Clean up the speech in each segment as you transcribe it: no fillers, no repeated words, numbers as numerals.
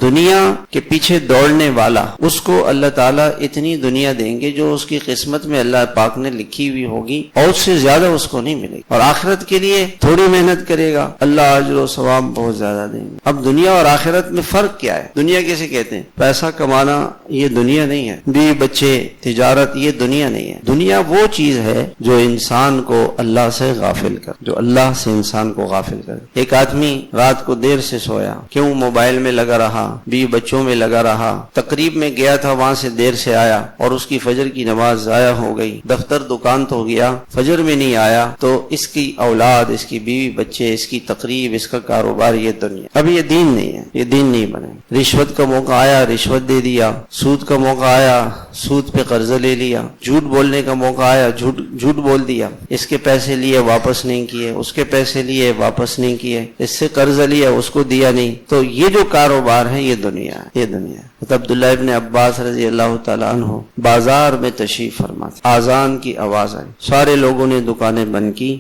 دنیا کے پیچھے دوڑنے والا اس کو اللہ تعالیٰ اتنی دنیا دیں گے جو اس کی قسمت میں اللہ پاک نے لکھی ہوئی ہوگی اور اس سے زیادہ اس کو نہیں ملے گی، اور آخرت کے لیے تھوڑی محنت کرے گا اللہ اجر و ثواب بہت زیادہ دیں گے۔ اب دنیا اور آخرت میں فرق کیا ہے؟ دنیا کیسے کہتے ہیں؟ پیسہ کمانا یہ دنیا نہیں ہے، بیوی بچے تجارت یہ دنیا نہیں ہے۔ دنیا وہ چیز ہے جو انسان کو اللہ سے غافل کر، جو اللہ سے انسان کو غافل کر۔ ایک آدمی رات کو دیر سے سویا، کیوں؟ موبائل میں لگا رہا، بیوی بچوں میں لگا رہا، تقریب میں گیا تھا وہاں سے دیر سے آیا اور اس کی فجر کی نماز ضائع ہو گئی، دفتر دکان تو گیا فجر میں نہیں آیا، تو اس کی اولاد، اس کی بیوی بچے، اس کی تقریب، اس کا کاروبار یہ دنیا۔ اب یہ دین نہیں ہے، یہ دین نہیں بنے۔ رشوت کا موقع آیا رشوت دے دیا، سود کا موقع آیا سود پہ قرضہ لے لیا، جھوٹ بولنے کا موقع آیا جھوٹ بول دیا، اس کے پیسے لیے واپس نہیں کیے، اس کے پیسے لیے واپس نہیں کیے، اس سے قرضہ لیا اس کو دیا نہیں، تو یہ جو کاروبار ہے یہ دنیا ہے، یہ دنیا ہے۔ عبداللہ ابن عباس رضی اللہ تعالیٰ عنہ بازار میں تشریف فرما تھے، آذان کی آواز آئی، سارے لوگوں نے دکانیں بند کی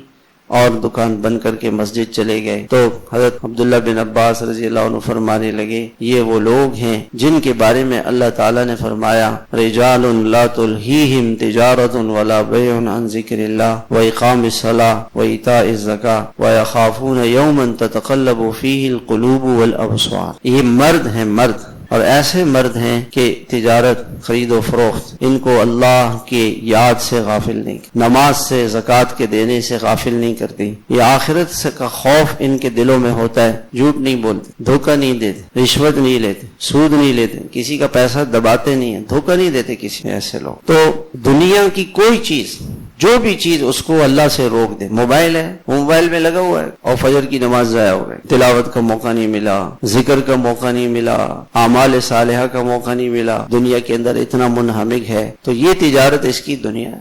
اور دکان بند کر کے مسجد چلے گئے، تو حضرت عبداللہ بن عباس رضی اللہ عنہ فرمانے لگے یہ وہ لوگ ہیں جن کے بارے میں اللہ تعالیٰ نے فرمایا رجال لا تلہیہم تجارت ولا بیع عن ذکر اللہ واقام الصلاۃ وایتاء الزکاۃ ویخافون یوما تتقلب فیہ القلوب والابصار۔ یہ مرد ہیں، مرد، اور ایسے مرد ہیں کہ تجارت خرید و فروخت ان کو اللہ کے یاد سے غافل نہیں، نماز سے زکوٰۃ کے دینے سے غافل نہیں کرتی، یہ آخرت سے کا خوف ان کے دلوں میں ہوتا ہے، جھوٹ نہیں بولتے، دھوکہ نہیں دیتے، رشوت نہیں لیتے، سود نہیں لیتے، کسی کا پیسہ دباتے نہیں ہیں، دھوکہ نہیں دیتے کسی، ایسے لوگ۔ تو دنیا کی کوئی چیز، جو بھی چیز اس کو اللہ سے روک دے، موبائل ہے موبائل میں لگا ہوا ہے اور فجر کی نماز ضائع ہو گئی، تلاوت کا موقع نہیں ملا، ذکر کا موقع نہیں ملا، اعمال صالحہ کا موقع نہیں ملا، دنیا کے اندر اتنا منہمک ہے، تو یہ تجارت اس کی دنیا ہے۔